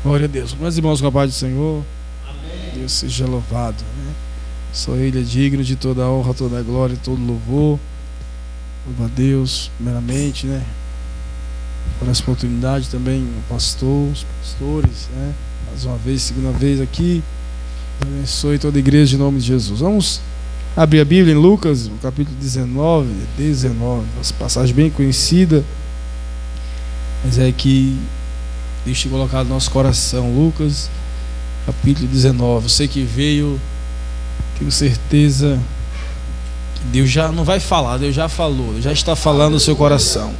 Glória a Deus. Meus irmãos, com a paz do Senhor. Amém. Deus seja louvado, né? Só Ele é digno de toda a honra, toda a glória e todo louvor. Louva a Deus, primeiramente, né? Por essa oportunidade também, o pastor, os pastores, né? Mais uma vez, segunda vez aqui. Abençoe toda a igreja em nome de Jesus. Vamos abrir a Bíblia em Lucas, no capítulo 19. Essa passagem bem conhecida, mas é que Deus tem colocado no nosso coração. Lucas, capítulo 19. Você que veio, tenho certeza que Deus já não vai falar, Deus já falou, Deus já está falando no seu coração.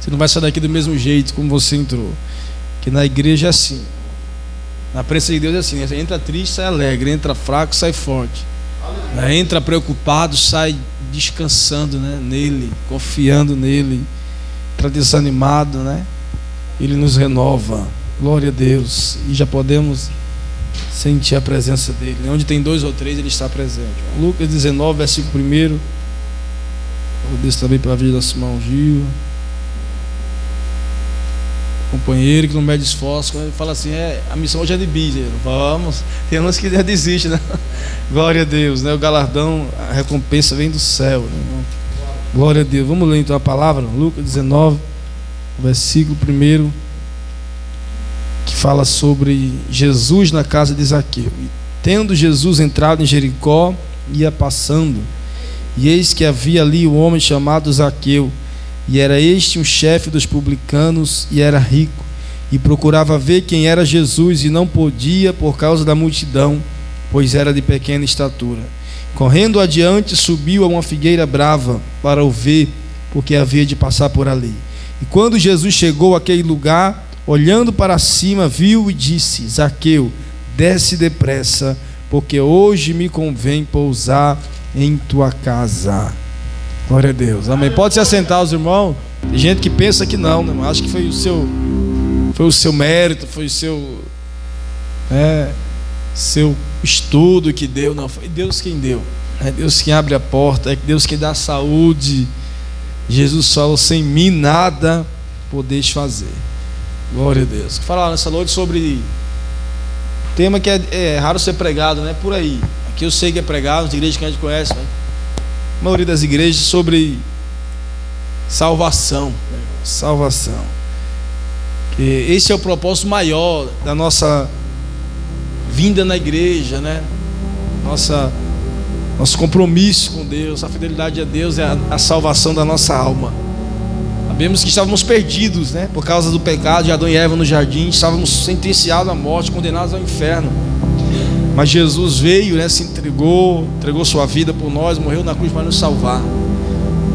Você não vai sair daqui do mesmo jeito como você entrou. Que na igreja é assim, na presença de Deus é assim, né? Entra triste, sai alegre, entra fraco, sai forte, né? Entra preocupado, sai descansando, né? Nele, confiando nele. Entra desanimado, né? Ele nos renova, glória a Deus, e já podemos sentir a presença dele. Onde tem 2 ou 3, ele está presente. Lucas 19, versículo 1. Eu desço também pela vida da Simão Gil, companheiro que não mede esforço. Quando ele fala assim, a missão hoje é de bis, vamos, tem uns que já desistem, né? Glória a Deus, né? O galardão, a recompensa vem do céu, né? Glória a Deus. Vamos ler então a palavra, Lucas 19, versículo 1, que fala sobre Jesus na casa de Zaqueu. E tendo Jesus entrado em Jericó, ia passando, e eis que havia ali um homem chamado Zaqueu, e era este um chefe dos publicanos, e era rico, e procurava ver quem era Jesus, e não podia por causa da multidão, pois era de pequena estatura. Correndo adiante, subiu a uma figueira brava para o ver, porque havia de passar por ali. E quando Jesus chegou àquele lugar, olhando para cima, viu e disse: Zaqueu, desce depressa, porque hoje me convém pousar em tua casa. Glória a Deus, amém. Pode se assentar, os irmãos. Tem gente que pensa que não, né? Acho que foi o seu mérito, foi o seu estudo que deu. Não, foi Deus quem deu, é Deus quem abre a porta, é Deus quem dá saúde. Jesus falou: sem mim nada podeis fazer. Glória a Deus. Falar nessa noite sobre tema que é raro ser pregado, né? Por aí. Aqui eu sei que é pregado nas igrejas que a gente conhece, né? A maioria das igrejas sobre salvação, né? Salvação. Que esse é o propósito maior da nossa vinda na igreja, né? Nosso compromisso com Deus, a fidelidade a Deus é a salvação da nossa alma. Sabemos que estávamos perdidos, né? Por causa do pecado de Adão e Eva no jardim, estávamos sentenciados à morte, condenados ao inferno. Mas Jesus veio, né? Se entregou sua vida por nós, morreu na cruz para nos salvar.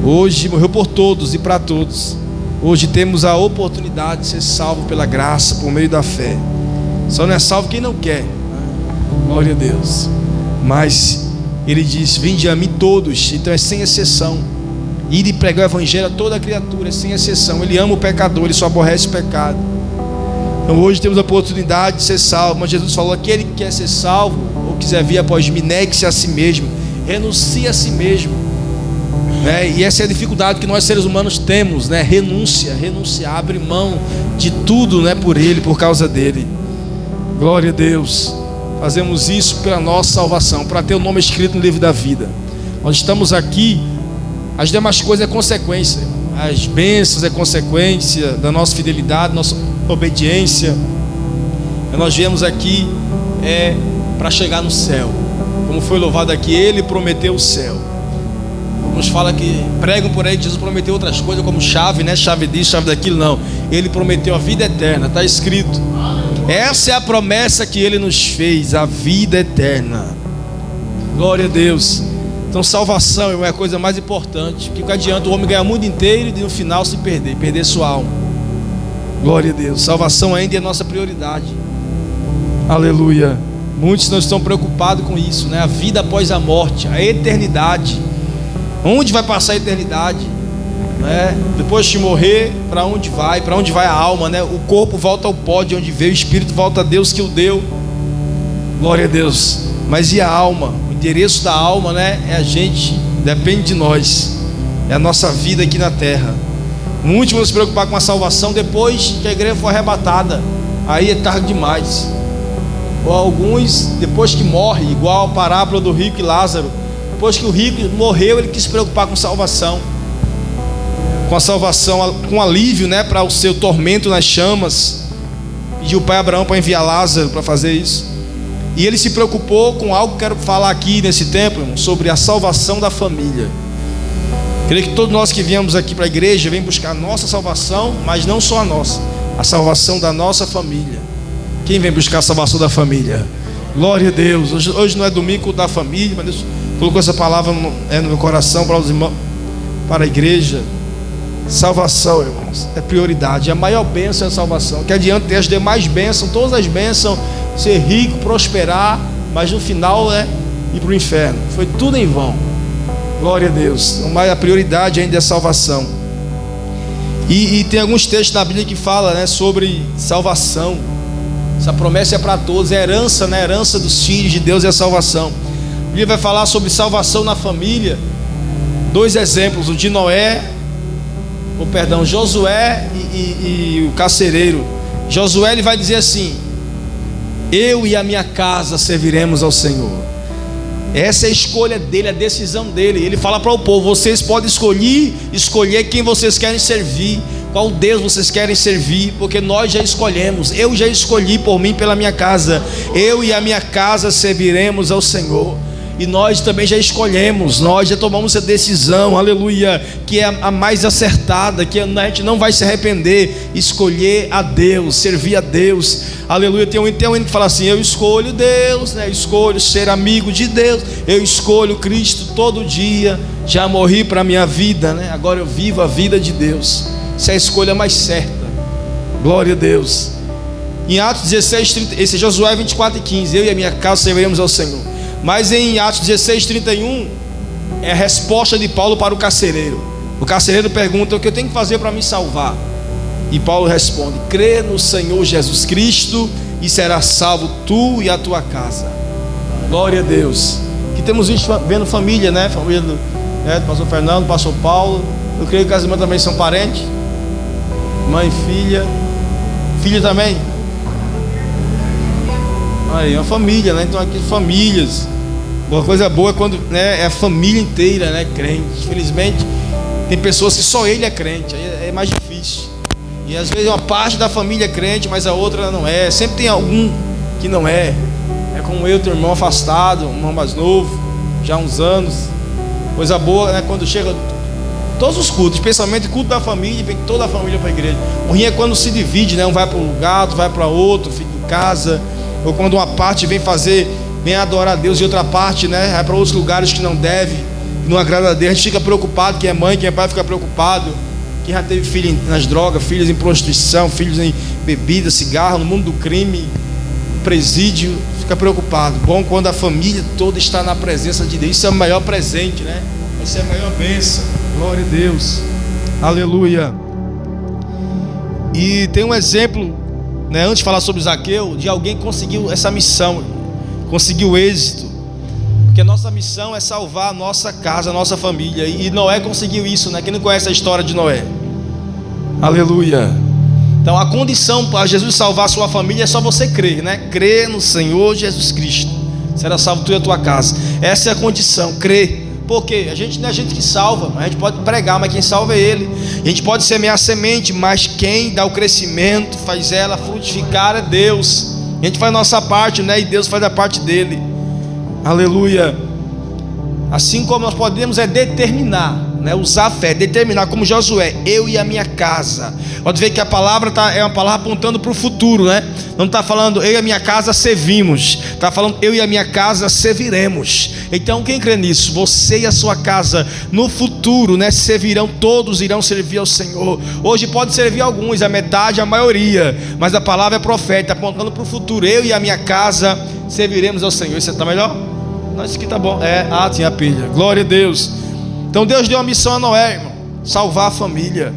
Hoje morreu por todos e para todos. Hoje temos a oportunidade de ser salvo pela graça, por meio da fé. Só não é salvo quem não quer, glória a Deus. Mas Ele diz: vinde a mim todos, então é sem exceção. Ir e pregar o evangelho a toda criatura, é sem exceção. Ele ama o pecador, Ele só aborrece o pecado. Então hoje temos a oportunidade de ser salvo. Mas Jesus falou: aquele que quer ser salvo ou quiser vir após mim, negue-se a si mesmo, renuncie a si mesmo, né? E essa é a dificuldade que nós seres humanos temos, né? Renunciar, abrir mão de tudo, né? Por Ele, por causa dEle. Glória a Deus. Fazemos isso pela nossa salvação, para ter o nome escrito no livro da vida. Nós estamos aqui, as demais coisas é consequência. As bênçãos é consequência da nossa fidelidade, nossa obediência. Nós viemos aqui para chegar no céu. Como foi louvado aqui, Ele prometeu o céu. Nos fala que pregam por aí que Jesus prometeu outras coisas como chave, né? Chave disso, chave daquilo. Não, Ele prometeu a vida eterna, está escrito. Essa é a promessa que Ele nos fez, a vida eterna. Glória a Deus. Então salvação é a coisa mais importante. Que adianta o homem ganhar o mundo inteiro e no final se perder sua alma. Glória a Deus. Salvação ainda é a nossa prioridade. Aleluia. Muitos não estão preocupados com isso, né? A vida após a morte, a eternidade. Onde vai passar a eternidade, né? Depois de morrer, para onde vai? Para onde vai a alma, né? O corpo volta ao pó de onde veio, o espírito volta a Deus que o deu. Glória a Deus. Mas e a alma? O endereço da alma, né? É a gente, depende de nós. É a nossa vida aqui na terra. Muitos vão se preocupar com a salvação depois que a igreja for arrebatada. aí é tarde demais. Ou alguns, depois que morre, igual a parábola do rico e Lázaro, depois que o rico morreu, ele quis se preocupar com salvação, com alívio, né, para o seu tormento nas chamas. Pediu o pai Abraão para enviar Lázaro para fazer isso. E ele se preocupou com algo que quero falar aqui nesse tempo, irmão, sobre a salvação da família. Creio que todos nós que viemos aqui para a igreja vem buscar a nossa salvação, mas não só a salvação da nossa família. Quem vem buscar a salvação da família? Glória a Deus. Hoje não é domingo da família, mas Deus colocou essa palavra no meu coração para os irmãos, para a igreja. Salvação, irmãos, é prioridade. A maior bênção é a salvação. Que adianta ter as demais bênçãos, todas as bênçãos, ser rico, prosperar, mas no final é ir para o inferno. Foi tudo em vão. Glória a Deus. Mas a prioridade ainda é a salvação. E tem alguns textos na Bíblia que falam, né, sobre salvação. Essa promessa é para todos, é herança, né? A herança dos filhos de Deus é a salvação. A Bíblia vai falar sobre salvação na família. Dois exemplos, o de Josué e o carcereiro. Josué, ele vai dizer assim: eu e a minha casa serviremos ao Senhor. Essa é a escolha dele, a decisão dele. Ele fala para o povo: vocês podem escolher quem vocês querem servir, qual Deus vocês querem servir, porque nós já escolhemos. Eu já escolhi por mim, pela minha casa. Eu e a minha casa serviremos ao Senhor. E nós também já escolhemos, nós já tomamos essa decisão, aleluia, que é a mais acertada, que a gente não vai se arrepender. Escolher a Deus, servir a Deus, aleluia. Tem um hino que fala assim: eu escolho Deus, né? Eu escolho ser amigo de Deus, eu escolho Cristo todo dia. Já morri para a minha vida, né? Agora eu vivo a vida de Deus. Essa é a escolha mais certa. Glória a Deus. Em Atos 16, 30, esse é Josué 24:15, eu e a minha casa serviremos ao Senhor. Mas em Atos 16:31 é a resposta de Paulo para o carcereiro. O carcereiro pergunta: o que eu tenho que fazer para me salvar? E Paulo responde: crê no Senhor Jesus Cristo e serás salvo tu e a tua casa. Glória a Deus. Que temos visto vendo família, né? Família do pastor Fernando, pastor Paulo. Eu creio que as irmãs também são parentes. Mãe e filha. Filho também. Aí, uma família, né? Então aqui famílias. Uma coisa boa é quando, né, é a família inteira, né, crente. Infelizmente tem pessoas que só ele é crente, aí é mais difícil. E às vezes uma parte da família é crente, mas a outra não é. Sempre tem algum que não é. É como eu, teu irmão afastado, um irmão mais novo, já há uns anos. Coisa boa, né, quando chega todos os cultos, especialmente o culto da família, vem toda a família para a igreja. O ruim é quando se divide, né? Um vai para um lugar, outro vai para outro, fica em casa. Ou quando uma parte vem adorar a Deus e outra parte, né, vai para outros lugares que não deve, não agrada a Deus. A gente fica preocupado, quem é mãe, quem é pai fica preocupado. Quem já teve filho nas drogas, filhos em prostituição, filhos em bebida, cigarro, no mundo do crime, presídio, fica preocupado. Bom quando a família toda está na presença de Deus. Isso é o maior presente, né? Isso é a maior bênção. Glória a Deus. Aleluia. E tem um exemplo, né, antes de falar sobre Zaqueu, de alguém que conseguiu essa missão, conseguiu êxito, porque a nossa missão é salvar a nossa casa, a nossa família, e Noé conseguiu isso, né? Quem não conhece a história de Noé? Aleluia. Então a condição para Jesus salvar a sua família é só você crer, né? Crer no Senhor Jesus Cristo, será salvo tu e a tua casa. Essa é a condição, crer. Porque a gente não é a gente que salva, a gente pode pregar, mas quem salva é Ele. A gente pode semear a semente, mas quem dá o crescimento, faz ela frutificar é Deus. A gente faz a nossa parte, né? E Deus faz a parte dele. Aleluia. Assim como nós podemos determinar, né? Usar a fé, determinar, como Josué, eu e a minha casa. Pode ver que a palavra é uma palavra apontando para o futuro, né? Não está falando eu e a minha casa servimos, está falando eu e a minha casa serviremos. Então quem crê nisso? Você e a sua casa no futuro, né, servirão, todos irão servir ao Senhor. Hoje pode servir alguns, a metade, a maioria, mas a palavra é profética, apontando para o futuro. Eu e a minha casa serviremos ao Senhor. Isso está melhor? Não, isso aqui está bom. Tinha a pilha. Glória a Deus. Então Deus deu uma missão a Noé, irmão, salvar a família.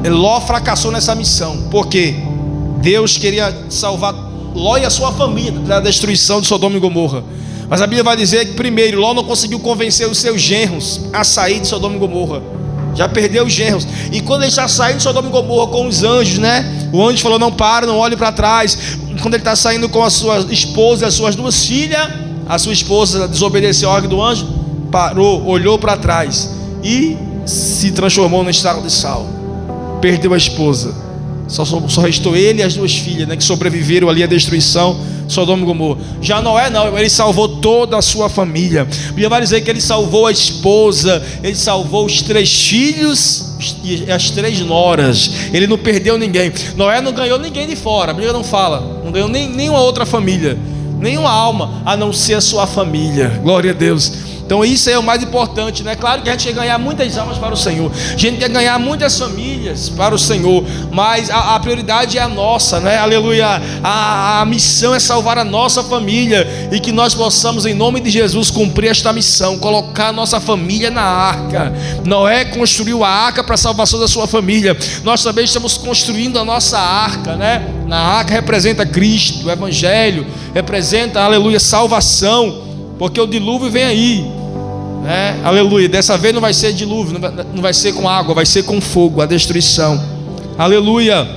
Ló fracassou nessa missão, porque Deus queria salvar Ló e a sua família da destruição de Sodoma e Gomorra. Mas a Bíblia vai dizer que primeiro Ló não conseguiu convencer os seus genros a sair de Sodoma e Gomorra. já perdeu os genros. E quando ele está saindo de Sodoma e Gomorra com os anjos, né? O anjo falou: não para, não olhe para trás. Quando ele está saindo com a sua esposa e as suas duas filhas, a sua esposa desobedeceu a ordem do anjo, parou, olhou para trás e se transformou no estado de sal. Perdeu a esposa. Só restou ele e as duas filhas, né, que sobreviveram ali à destruição de Sodoma e Gomorra. Já Noé não, ele salvou toda a sua família. A Bíblia vai dizer que ele salvou a esposa, ele salvou os 3 filhos e as 3 noras. Ele não perdeu ninguém. Noé não ganhou ninguém de fora, a Bíblia não fala. Não ganhou nenhuma outra família, nenhuma alma, a não ser a sua família. Glória a Deus. Então isso é o mais importante, né? Claro que a gente quer ganhar muitas almas para o Senhor, a gente quer ganhar muitas famílias para o Senhor, mas a prioridade é a nossa, né? Aleluia. A missão é salvar a nossa família, e que nós possamos, em nome de Jesus, cumprir esta missão, colocar a nossa família na arca. Noé construiu a arca para a salvação da sua família. Nós também estamos construindo a nossa arca, né? Na arca representa Cristo, o Evangelho representa, aleluia, salvação, porque o dilúvio vem aí. Aleluia, dessa vez não vai ser dilúvio, não vai ser com água, vai ser com fogo, a destruição. Aleluia,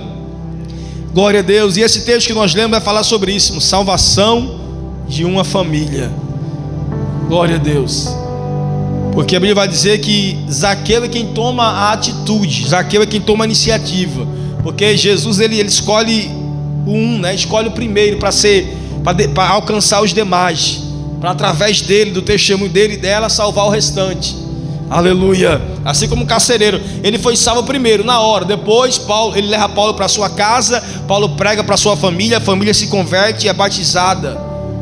glória a Deus. E esse texto que nós lemos vai falar sobre isso, salvação de uma família. Glória a Deus. Porque a Bíblia vai dizer que Zaqueu é quem toma a atitude, Zaqueu é quem toma a iniciativa, porque Jesus ele escolhe escolhe o primeiro para alcançar os demais, para através dele, do testemunho dele e dela, salvar o restante. Aleluia. Assim como o carcereiro, ele foi salvo primeiro, na hora. Depois ele leva Paulo para sua casa, Paulo prega para sua família, a família se converte e é batizada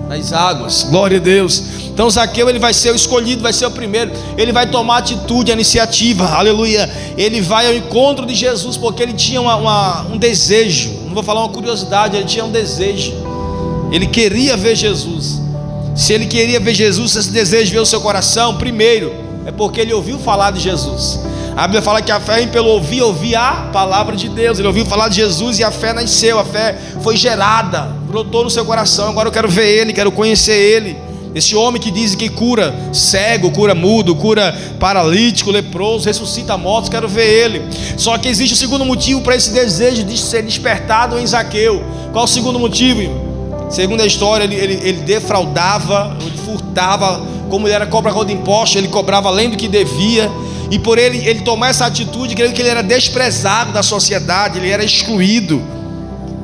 nas águas. Glória a Deus. Então Zaqueu ele vai ser o escolhido, vai ser o primeiro. Ele vai tomar atitude, a iniciativa. Aleluia. Ele vai ao encontro de Jesus, porque ele tinha um desejo. Não vou falar uma curiosidade, ele tinha um desejo. Ele queria ver Jesus. Se ele queria ver Jesus, se esse desejo veio ao seu coração, primeiro é porque ele ouviu falar de Jesus. A Bíblia fala que a fé vem pelo ouvir a palavra de Deus. Ele ouviu falar de Jesus e a fé nasceu, a fé foi gerada, brotou no seu coração. Agora eu quero ver ele, quero conhecer ele. Esse homem que diz que cura cego, cura mudo, cura paralítico, leproso, ressuscita mortos, quero ver ele. Só que existe um segundo motivo para esse desejo de ser despertado em Zaqueu. Qual o segundo motivo? Segundo a história, ele defraudava, ele furtava, como ele era cobrador de impostos, ele cobrava além do que devia. E por ele tomar essa atitude, creio que ele era desprezado da sociedade, ele era excluído.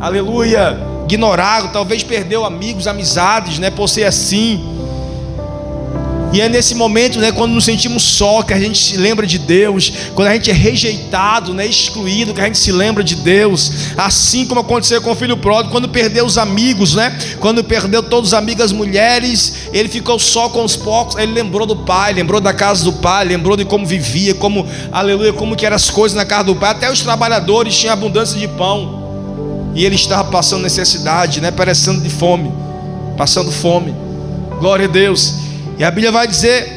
Aleluia, ignorado, talvez perdeu amigos, amizades, né, por ser assim. E é nesse momento, né, quando nos sentimos só, que a gente se lembra de Deus. Quando a gente é rejeitado, né, excluído, que a gente se lembra de Deus. Assim como aconteceu com o filho pródigo, quando perdeu os amigos, né, quando perdeu todos os amigos, as mulheres, ele ficou só com os poucos. Ele lembrou do pai, lembrou da casa do pai, lembrou de como vivia, como, aleluia, como que eram as coisas na casa do pai. Até os trabalhadores tinham abundância de pão, e ele estava passando necessidade, né, perecendo de fome, passando fome. Glória a Deus. E a Bíblia vai dizer,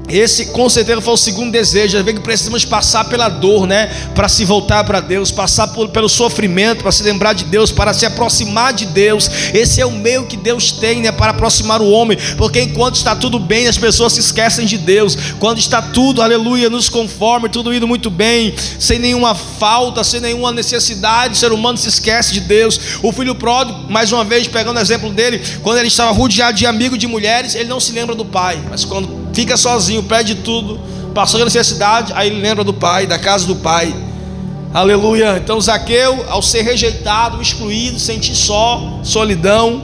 esse com certeza foi o segundo desejo. Às vezes que precisamos passar pela dor, né, para se voltar para Deus, passar pelo sofrimento, para se lembrar de Deus, para se aproximar de Deus. Esse é o meio que Deus tem, né, para aproximar o homem. Porque enquanto está tudo bem, as pessoas se esquecem de Deus. Quando está tudo, aleluia, nos conforme, tudo indo muito bem, sem nenhuma falta, sem nenhuma necessidade, o ser humano se esquece de Deus. O filho pródigo, mais uma vez pegando o exemplo dele, quando ele estava rodeado de amigos de mulheres, ele não se lembra do pai. Mas quando fica sozinho, perde tudo, passou a necessidade, aí ele lembra do pai, da casa do pai. Aleluia. Então Zaqueu, ao ser rejeitado, excluído, sentir só, solidão,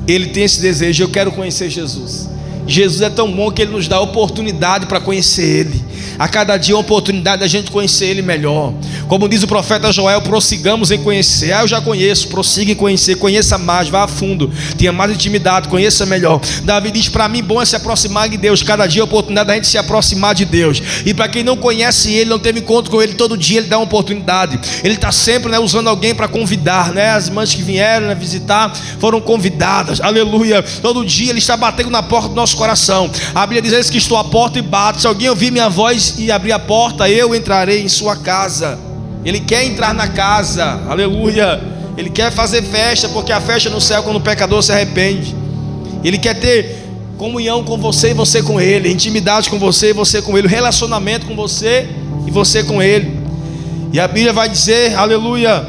ele tem esse desejo: eu quero conhecer Jesus. Jesus é tão bom que ele nos dá oportunidade para conhecer ele. A cada dia é uma oportunidade da gente conhecer ele melhor. Como diz o profeta Joel, prossigamos em conhecer. Eu já conheço, prossiga em conhecer, conheça mais, vá a fundo, tenha mais intimidade, conheça melhor. Davi diz: para mim bom é se aproximar de Deus. Cada dia é a oportunidade da gente se aproximar de Deus. E para quem não conhece ele, não teve encontro com ele, todo dia ele dá uma oportunidade. Ele está sempre, né, usando alguém para convidar, né? As irmãs que vieram, né, visitar foram convidadas. Aleluia. Todo dia ele está batendo na porta do nosso coração. A Bíblia diz que estou à porta e bato. Se alguém ouvir minha voz e abrir a porta, eu entrarei em sua casa. Ele quer entrar na casa, aleluia. Ele quer fazer festa, porque a festa no céu quando o pecador se arrepende. Ele quer ter comunhão com você e você com Ele, intimidade com você e você com Ele, relacionamento com você e você com Ele. E a Bíblia vai dizer, aleluia,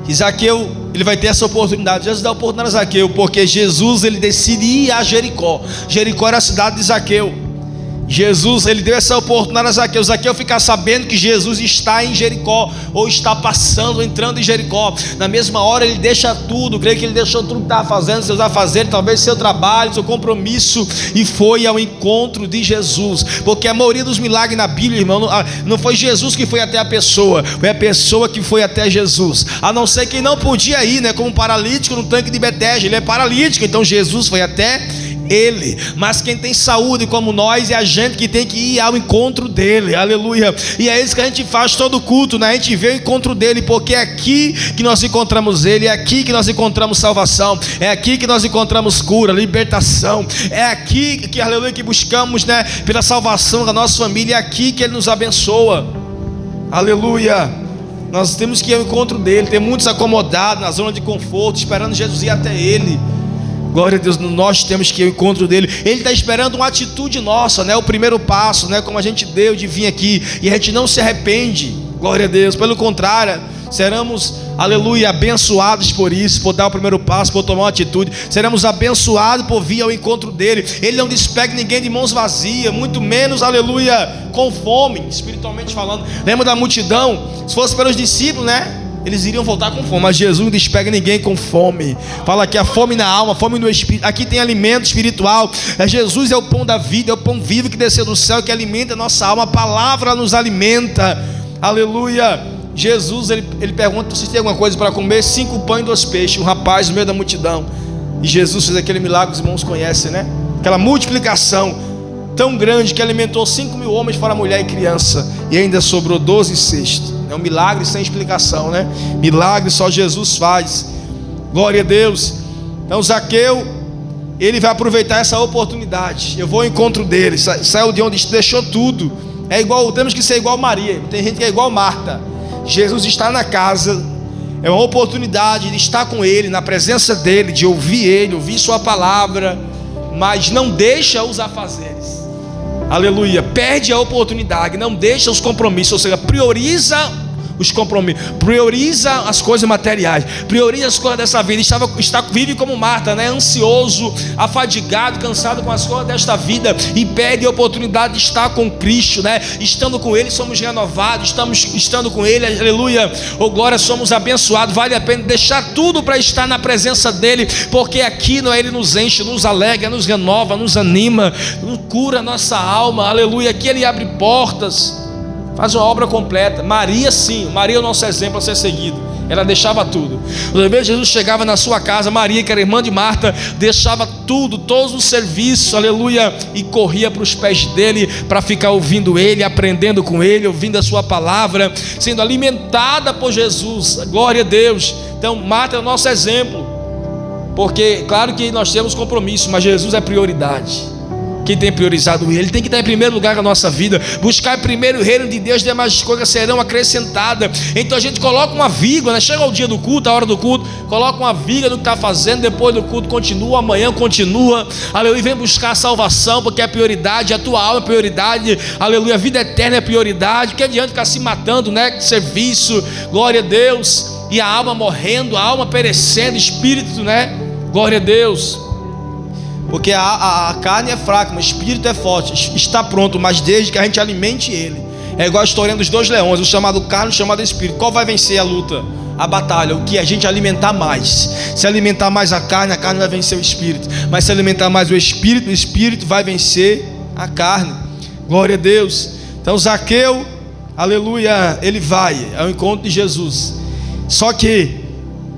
que Zaqueu, ele vai ter essa oportunidade. Jesus dá a oportunidade a Zaqueu, porque Jesus, ele decide ir a Jericó. Jericó era a cidade de Zaqueu. Jesus, ele deu essa oportunidade a Zaqueu. Zaqueu ficar sabendo que Jesus está em Jericó, ou está passando, entrando em Jericó. Na mesma hora ele deixa tudo, creio que ele deixou tudo que estava fazendo, seus afazeres, talvez seu trabalho, seu compromisso, e foi ao encontro de Jesus. Porque a maioria dos milagres na Bíblia, irmão, não foi Jesus que foi até a pessoa, foi a pessoa que foi até Jesus. A não ser quem não podia ir, né? Como um paralítico no tanque de Betesda, ele é paralítico, então Jesus foi até ele. Mas quem tem saúde como nós, é a gente que tem que ir ao encontro dele, aleluia. E é isso que a gente faz todo culto, né? A gente vê o encontro dele, porque é aqui que nós encontramos ele, é aqui que nós encontramos salvação, é aqui que nós encontramos cura, libertação, é aqui que, aleluia, que buscamos, né, pela salvação da nossa família, é aqui que ele nos abençoa, aleluia. Nós temos que ir ao encontro dele. Tem muitos acomodados na zona de conforto, esperando Jesus ir até ele. Glória a Deus, nós temos que ir ao encontro dele. Ele está esperando uma atitude nossa, né? O primeiro passo, né? Como a gente deu de vir aqui, e a gente não se arrepende. Glória a Deus, pelo contrário, seremos, aleluia, abençoados por isso, por dar o primeiro passo, por tomar uma atitude. Seremos abençoados por vir ao encontro dele. Ele não despega ninguém de mãos vazias, muito menos, aleluia, com fome, espiritualmente falando. Lembra da multidão? Se fosse pelos discípulos, né, eles iriam voltar com fome, mas Jesus não despega ninguém com fome. Fala aqui a fome na alma, fome no espírito. Aqui tem alimento espiritual. Jesus é o pão da vida, é o pão vivo que desceu do céu, que alimenta a nossa alma. A palavra nos alimenta, aleluia. Jesus, ele pergunta: vocês têm alguma coisa para comer? 5 pães e 2 peixes. Um rapaz no meio da multidão. E Jesus fez aquele milagre, os irmãos conhecem, né? Aquela multiplicação tão grande que alimentou 5.000 homens, fora mulher e criança, e ainda sobrou 12 cestos. É um milagre sem explicação, né? Milagre só Jesus faz. Glória a Deus. Então Zaqueu, ele vai aproveitar essa oportunidade. Eu vou ao encontro dele. Saiu de onde deixou tudo. É igual, temos que ser igual Maria. Tem gente que é igual Marta. Jesus está na casa. É uma oportunidade de estar com ele, na presença dele, de ouvir ele, ouvir sua palavra, mas não deixa os afazeres. Aleluia, perde a oportunidade, não deixa os compromissos, ou seja, prioriza os compromissos, prioriza as coisas materiais, prioriza as coisas dessa vida. Vive como Marta, né? Ansioso, afadigado, cansado com as coisas desta vida, e perde a oportunidade de estar com Cristo, né? Estando com Ele somos renovados, estando com Ele, aleluia, oh glória, somos abençoados. Vale a pena deixar tudo para estar na presença dEle, porque aqui não, Ele nos enche, nos alegra, nos renova, nos anima, cura nossa alma, aleluia. Aqui Ele abre portas, faz uma obra completa. Maria, sim, Maria é o nosso exemplo a ser seguido. Ela deixava tudo. Toda vez que Jesus chegava na sua casa, Maria, que era irmã de Marta, deixava tudo, todos os serviços, aleluia, e corria para os pés dele, para ficar ouvindo ele, aprendendo com ele, ouvindo a sua palavra, sendo alimentada por Jesus. Glória a Deus. Então Marta é o nosso exemplo, porque claro que nós temos compromisso, mas Jesus é prioridade. Quem tem priorizado Ele tem que estar em primeiro lugar na nossa vida. Buscar primeiro o reino de Deus, demais coisas serão acrescentadas. Então a gente coloca uma vírgula, né? Chega o dia do culto, a hora do culto, coloca uma vírgula no que está fazendo. Depois do culto continua, amanhã continua, aleluia, e vem buscar a salvação, porque é prioridade. A tua alma é prioridade, aleluia, a vida eterna é prioridade. Que adianta ficar se matando, né? Serviço, glória a Deus, e a alma morrendo, a alma perecendo, espírito, né? Glória a Deus. Porque a carne é fraca, mas o espírito é forte, está pronto, mas desde que a gente alimente ele. É igual a história dos 2 leões, o chamado carne e o chamado espírito. Qual vai vencer a luta, a batalha? O que a gente alimentar mais. Se alimentar mais a carne vai vencer o espírito. Mas se alimentar mais o espírito vai vencer a carne. Glória a Deus. Então Zaqueu, aleluia, ele vai ao encontro de Jesus. Só que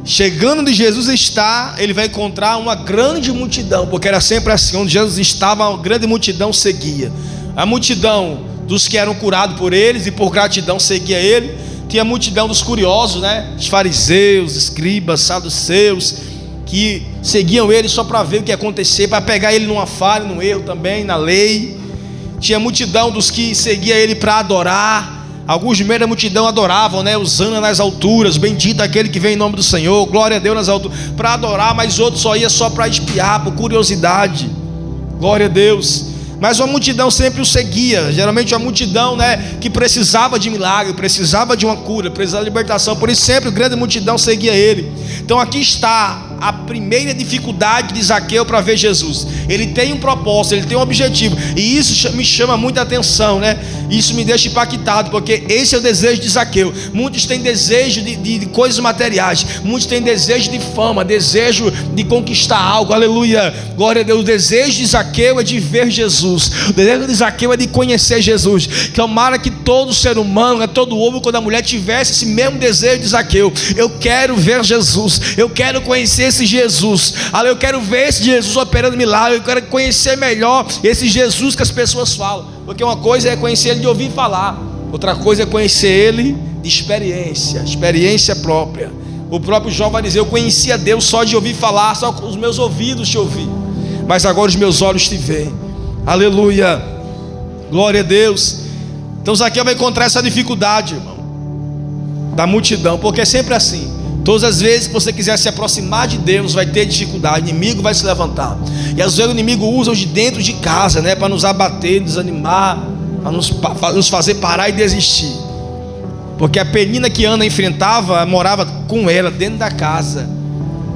chegando onde Jesus está, ele vai encontrar uma grande multidão, porque era sempre assim: onde Jesus estava, uma grande multidão seguia. A multidão dos que eram curados por eles e por gratidão seguia ele. Tinha a multidão dos curiosos, né? Os fariseus, escribas, saduceus, que seguiam ele só para ver o que ia acontecer, para pegar ele numa falha, num erro também, na lei. Tinha a multidão dos que seguia ele para adorar. Alguns de meio da multidão adoravam, né? Usando nas alturas, bendito aquele que vem em nome do Senhor, glória a Deus nas alturas, para adorar. Mas outros só iam só para espiar, por curiosidade. Glória a Deus. Mas uma multidão sempre o seguia. Geralmente uma multidão, que precisava de milagre, precisava de uma cura, precisava de libertação. Por isso sempre a grande multidão seguia ele. Então aqui está a primeira dificuldade de Zaqueu para ver Jesus. Ele tem um propósito, ele tem um objetivo, e isso me chama muita atenção, Isso me deixa impactado, porque esse é o desejo de Zaqueu. Muitos têm desejo de coisas materiais, muitos têm desejo de fama, desejo de conquistar algo, aleluia, glória a Deus. O desejo de Zaqueu é de ver Jesus, o desejo de Zaqueu é de conhecer Jesus. Tomara que todo ser humano, todo homem, quando a mulher tivesse esse mesmo desejo de Zaqueu. Eu quero ver Jesus, eu quero conhecer esse Jesus, eu quero ver esse Jesus operando milagre, eu quero conhecer melhor esse Jesus que as pessoas falam, porque uma coisa é conhecer ele de ouvir falar, outra coisa é conhecer ele de experiência própria. O próprio João vai dizer: eu conhecia Deus só de ouvir falar, só com os meus ouvidos te ouvi, mas agora os meus olhos te veem, aleluia, glória a Deus. Então Zaqueu vai encontrar essa dificuldade, irmão, da multidão, porque é sempre assim. Todas as vezes que você quiser se aproximar de Deus, vai ter dificuldade, o inimigo vai se levantar. E às vezes o inimigo usa os de dentro de casa, para nos abater, desanimar, para nos fazer parar e desistir. Porque a Penina que Ana enfrentava, morava com ela dentro da casa.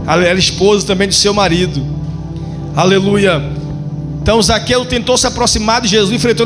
Ela era esposa também do seu marido. Aleluia. Então Zaqueu tentou se aproximar de Jesus, enfrentou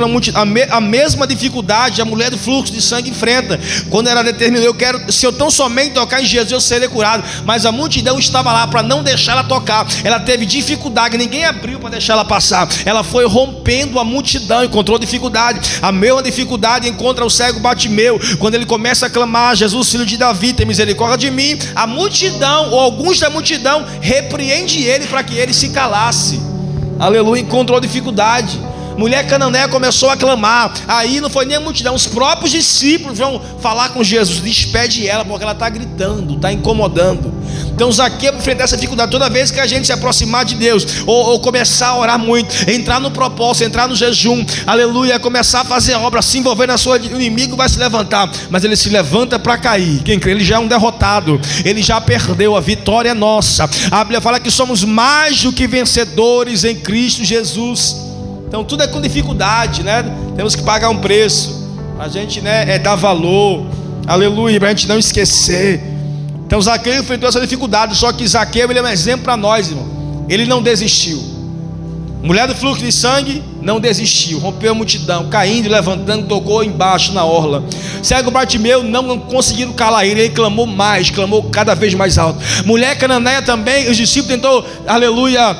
a mesma dificuldade a mulher do fluxo de sangue enfrenta. Quando ela determinou: se eu tão somente tocar em Jesus, eu serei curado. Mas a multidão estava lá para não deixar ela tocar. Ela teve dificuldade, ninguém abriu para deixar ela passar. Ela foi rompendo a multidão, encontrou dificuldade. A mesma dificuldade encontra o cego Bartimeu, quando ele começa a clamar: Jesus, filho de Davi, tem misericórdia de mim. A multidão, ou alguns da multidão, repreende ele para que ele se calasse. Aleluia, encontrou dificuldade. Mulher cananeia começou a clamar. Aí não foi nem a multidão, os próprios discípulos vão falar com Jesus: despede ela, porque ela está gritando, está incomodando. Então Zaqueu enfrentar essa dificuldade. Toda vez que a gente se aproximar de Deus, ou começar a orar muito, entrar no propósito, entrar no jejum, aleluia, começar a fazer obra, se envolver na sua, o inimigo vai se levantar, mas ele se levanta para cair. Quem crê? Ele já é um derrotado, ele já perdeu, a vitória é nossa. A Bíblia fala que somos mais do que vencedores em Cristo Jesus. Então tudo é com dificuldade, Temos que pagar um preço, a gente dar valor, aleluia, para a gente não esquecer. Então Zaqueu enfrentou essa dificuldade. Só que Zaqueu, ele é um exemplo para nós, irmão. Ele não desistiu. Mulher do fluxo de sangue não desistiu, rompeu a multidão, caindo e levantando, tocou embaixo na orla. Cego Bartimeu, não conseguiram calar ele clamou mais, clamou cada vez mais alto. Mulher cananeia também, os discípulos tentou, aleluia,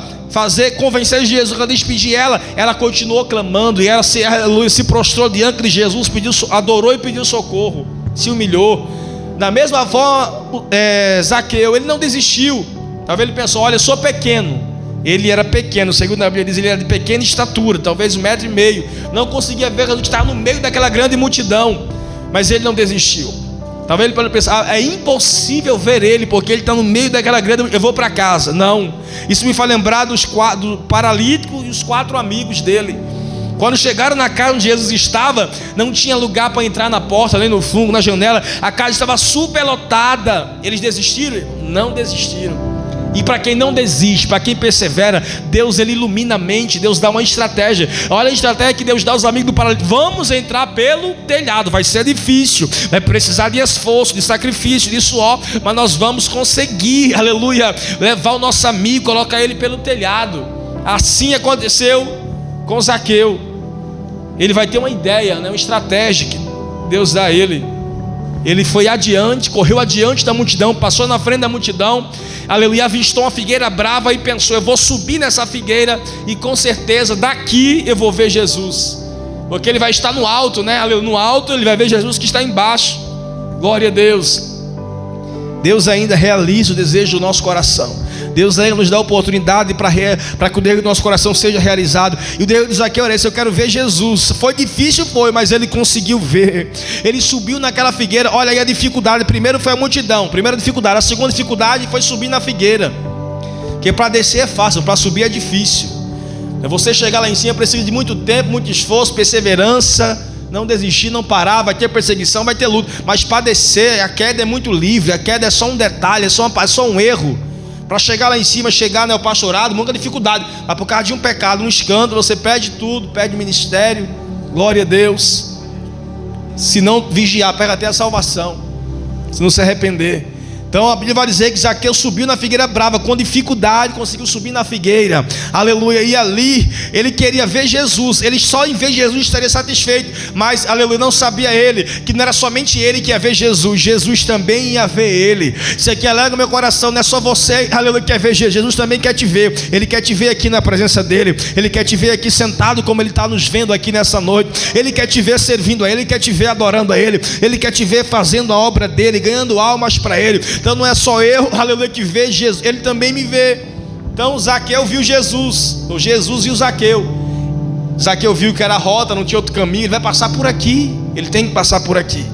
convencer Jesus a despedir ela. Ela continuou clamando, e ela se prostrou diante de Jesus, adorou e pediu socorro, se humilhou. Da mesma forma, Zaqueu, ele não desistiu. Talvez ele pensou: olha, eu sou pequeno. Ele era pequeno, segundo a Bíblia diz, ele era de pequena estatura, talvez 1,5 m. Não conseguia ver Jesus, estava no meio daquela grande multidão, mas ele não desistiu. Talvez ele pode pensar: é impossível ver ele, porque ele está no meio daquela grande multidão, eu vou para casa. Não, isso me faz lembrar do paralítico e os 4 amigos dele. Quando chegaram na casa onde Jesus estava, não tinha lugar para entrar na porta, nem no fundo, na janela. A casa estava superlotada. Eles desistiram? Não desistiram. E para quem não desiste, para quem persevera, Deus, ele ilumina a mente. Deus dá uma estratégia. Olha a estratégia que Deus dá aos amigos do paralítico: vamos entrar pelo telhado. Vai ser difícil, vai precisar de esforço, de sacrifício, de suor, mas nós vamos conseguir, aleluia, levar o nosso amigo, colocar ele pelo telhado. Assim aconteceu com Zaqueu. Ele vai ter uma ideia, uma estratégia que Deus dá a ele. Ele foi adiante, correu adiante da multidão, passou na frente da multidão, aleluia, avistou uma figueira brava e pensou: eu vou subir nessa figueira e com certeza daqui eu vou ver Jesus, porque ele vai estar no alto, aleluia, no alto ele vai ver Jesus que está embaixo. Glória a Deus. Deus ainda realiza o desejo do nosso coração. Deus ainda nos dá a oportunidade para que o desejo do nosso coração seja realizado. E o desejo de Zaqueu era esse: eu quero ver Jesus. Foi difícil, mas ele conseguiu ver. Ele subiu naquela figueira. Olha aí a dificuldade. Primeiro foi a multidão, primeira dificuldade. A segunda dificuldade foi subir na figueira, porque para descer é fácil, para subir é difícil. Você chegar lá em cima precisa de muito tempo, muito esforço, perseverança, não desistir, não parar. Vai ter perseguição, vai ter luta, mas para descer, a queda é muito livre. A queda é só um detalhe, é só um erro. Para chegar lá em cima, chegar no pastorado, muita dificuldade. Mas por causa de um pecado, um escândalo, você perde tudo, perde ministério. Glória a Deus. Se não vigiar, pega até a salvação, se não se arrepender. Então a Bíblia vai dizer que Zaqueu subiu na figueira brava, com dificuldade conseguiu subir na figueira, aleluia, e ali ele queria ver Jesus. Ele só em ver Jesus estaria satisfeito, mas aleluia, não sabia ele, que não era somente ele que ia ver Jesus, Jesus também ia ver ele. Isso aqui alegra o meu coração, não é só você, aleluia, que quer ver Jesus, Jesus também quer te ver. Ele quer te ver aqui na presença dele, ele quer te ver aqui sentado como ele está nos vendo aqui nessa noite. Ele quer te ver servindo a ele, ele quer te ver adorando a ele, ele quer te ver fazendo a obra dele, ganhando almas para ele. Então não é só eu, aleluia, que vê Jesus, ele também me vê. Então Zaqueu viu Jesus, ou Jesus viu Zaqueu. Zaqueu viu que era a rota, não tinha outro caminho, ele vai passar por aqui, ele tem que passar por aqui,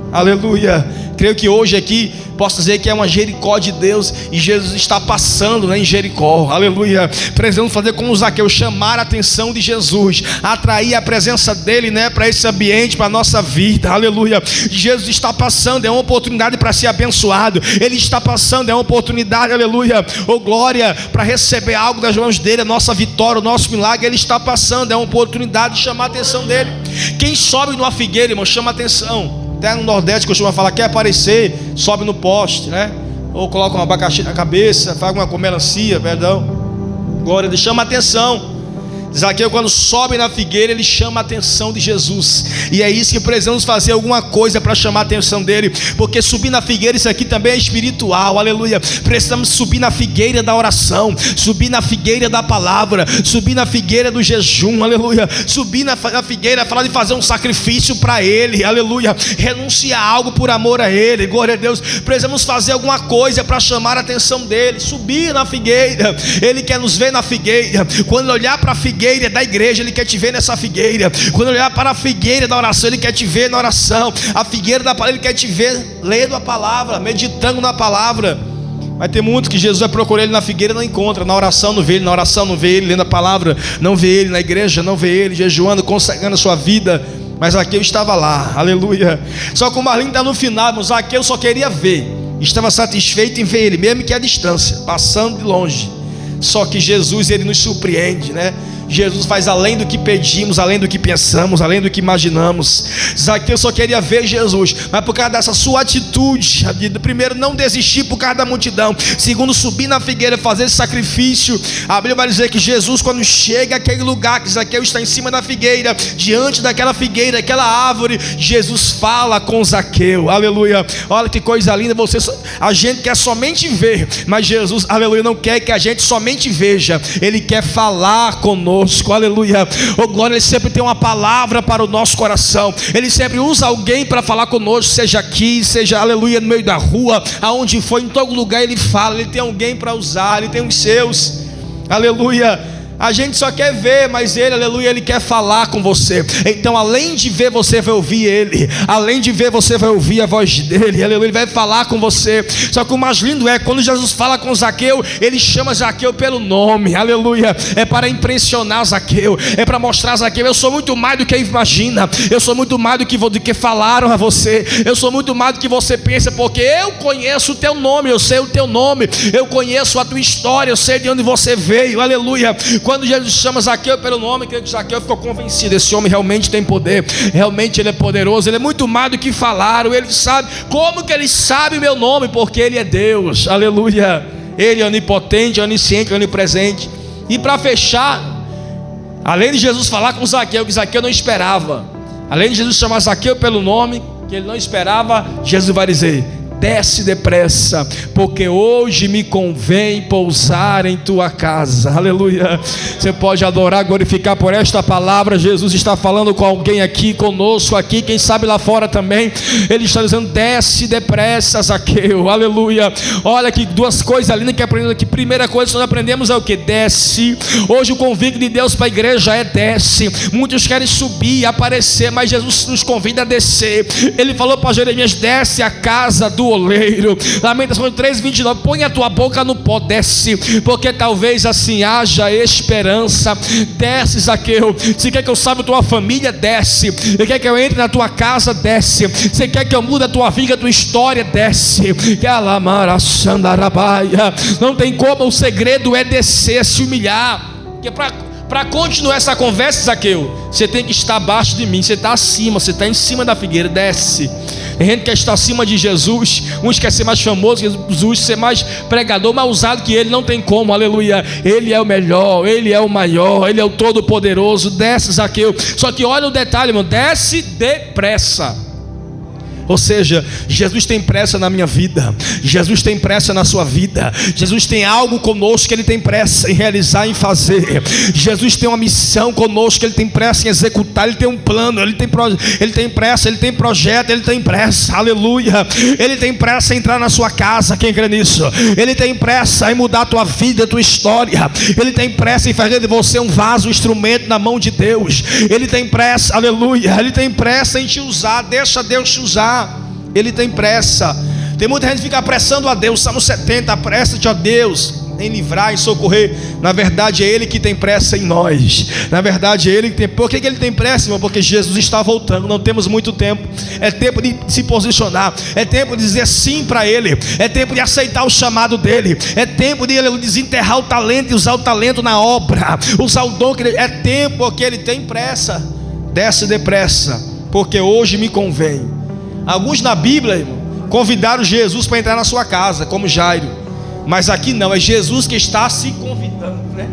aleluia. Creio que hoje aqui posso dizer que é uma Jericó de Deus, e Jesus está passando, né, em Jericó, aleluia. Precisamos fazer como o Zaqueu, chamar a atenção de Jesus, atrair a presença dele, né, para esse ambiente, para a nossa vida, aleluia. Jesus está passando, é uma oportunidade para ser abençoado, ele está passando, é uma oportunidade, aleluia, oh glória, para receber algo das mãos dele, a nossa vitória, o nosso milagre. Ele está passando, é uma oportunidade de chamar a atenção dele. Quem sobe numa figueira, irmão, chama a atenção. Até no Nordeste costuma falar, quer aparecer, sobe no poste, né? Ou coloca um abacaxi na cabeça, faz uma melancia, perdão. Glória, ele chama a atenção. Zaqueu, quando sobe na figueira, ele chama a atenção de Jesus. E é isso que precisamos fazer, alguma coisa para chamar a atenção dele. Porque subir na figueira, isso aqui também é espiritual, aleluia. Precisamos subir na figueira da oração, subir na figueira da palavra, subir na figueira do jejum, aleluia. Subir na figueira, falar de fazer um sacrifício para ele, aleluia. Renunciar a algo por amor a ele, glória a Deus. Precisamos fazer alguma coisa para chamar a atenção dele. Subir na figueira, ele quer nos ver na figueira. Quando ele olhar para a figueira da igreja, ele quer te ver nessa figueira. Quando olhar para a figueira da oração, ele quer te ver na oração. A figueira da palavra, ele quer te ver lendo a palavra, meditando na palavra. Vai ter muito que Jesus vai procurar ele na figueira, não encontra. Na oração não vê ele, na oração não vê ele, lendo a palavra não vê ele, na igreja não vê ele, jejuando, consagrando a sua vida. Mas Zaqueu estava lá, aleluia. Só que o Marlinho está no final, mas Zaqueu só queria ver, estava satisfeito em ver ele, mesmo que à distância, passando de longe. Só que Jesus, ele nos surpreende, né? Jesus faz além do que pedimos, além do que pensamos, além do que imaginamos. Zaqueu só queria ver Jesus, mas por causa dessa sua atitude, primeiro, não desistir por causa da multidão, segundo, subir na figueira, fazer esse sacrifício. A Bíblia vai dizer que Jesus, quando chega àquele lugar, que Zaqueu está em cima da figueira, diante daquela figueira, aquela árvore, Jesus fala com Zaqueu, aleluia. Olha que coisa linda, a gente quer somente ver, mas Jesus, aleluia, não quer que a gente somente veja, ele quer falar conosco. Aleluia, oh glória, ele sempre tem uma palavra para o nosso coração, ele sempre usa alguém para falar conosco, seja aqui, seja, aleluia, no meio da rua, aonde for, em todo lugar ele fala, ele tem alguém para usar, ele tem os seus, aleluia. A gente só quer ver, mas ele, aleluia, ele quer falar com você. Então além de ver, você vai ouvir ele. Além de ver, você vai ouvir a voz dele, aleluia, ele vai falar com você. Só que o mais lindo é, quando Jesus fala com Zaqueu, ele chama Zaqueu pelo nome, aleluia. É para impressionar Zaqueu, é para mostrar a Zaqueu, eu sou muito mais do que imagina, eu sou muito mais do que falaram a você, eu sou muito mais do que você pensa, porque eu conheço o teu nome, eu sei o teu nome, eu conheço a tua história, eu sei de onde você veio, aleluia. Quando Jesus chama Zaqueu pelo nome, que Zaqueu ficou convencido, esse homem realmente tem poder, realmente ele é poderoso, ele é muito mais do que falaram, ele sabe. Como que ele sabe o meu nome? Porque ele é Deus, aleluia. Ele é onipotente, onisciente, onipresente. E para fechar, além de Jesus falar com Zaqueu, que Zaqueu não esperava, além de Jesus chamar Zaqueu pelo nome, que ele não esperava, Jesus vai dizer: desce depressa, porque hoje me convém pousar em tua casa, aleluia. Você pode adorar, glorificar por esta palavra. Jesus está falando com alguém aqui, conosco aqui, quem sabe lá fora também. Ele está dizendo: desce depressa, Zaqueu, aleluia. Olha que duas coisas lindas que aprendemos aqui. Primeira coisa que nós aprendemos é o que? Desce. Hoje o convite de Deus para a igreja é desce. Muitos querem subir, aparecer, mas Jesus nos convida a descer. Ele falou para Jeremias: desce a casa do do oleiro. Lamentações 3:29, põe a tua boca no pó, desce, porque talvez assim haja esperança. Desce, Zaqueu. Se quer que eu salve a tua família, desce. Se quer que eu entre na tua casa, desce. Se quer que eu mude a tua vida, a tua história, desce. Não tem como, o segredo é descer, se humilhar. Porque para continuar essa conversa, Zaqueu, você tem que estar abaixo de mim. Você está acima, você está em cima da figueira, desce. Tem gente que quer estar acima de Jesus. Uns querem ser mais famosos que Jesus, ser mais pregador, mais usado que ele, não tem como, aleluia. Ele é o melhor, ele é o maior, ele é o todo-poderoso. Desce, Zaqueu. Só que olha o detalhe, irmão, desce depressa. Ou seja, Jesus tem pressa na minha vida, Jesus tem pressa na sua vida. Jesus tem algo conosco que Ele tem pressa em realizar, em fazer. Jesus tem uma missão conosco que Ele tem pressa em executar. Ele tem um plano, Ele tem pressa, Ele tem projeto, Ele tem pressa, aleluia. Ele tem pressa em entrar na sua casa, quem crê nisso? Ele tem pressa em mudar a tua vida, a tua história. Ele tem pressa em fazer de você um vaso, um instrumento na mão de Deus. Ele tem pressa, aleluia. Ele tem pressa em te usar, deixa Deus te usar. Ele tem pressa. Tem muita gente que fica apressando a Deus. Salmo 70, apressa-te, ó Deus, em livrar, em socorrer. Na verdade é Ele que tem pressa em nós. Na verdade é Ele que tem. Por que Ele tem pressa, irmão? Porque Jesus está voltando. Não temos muito tempo. É tempo de se posicionar. É tempo de dizer sim para Ele. É tempo de aceitar o chamado dEle. É tempo de desenterrar o talento e usar o talento na obra. Usar o dom que Ele... É tempo que Ele tem pressa. Desce depressa, porque hoje me convém. Alguns na Bíblia, irmão, convidaram Jesus para entrar na sua casa, como Jairo. Mas aqui não, é Jesus que está se convidando, né?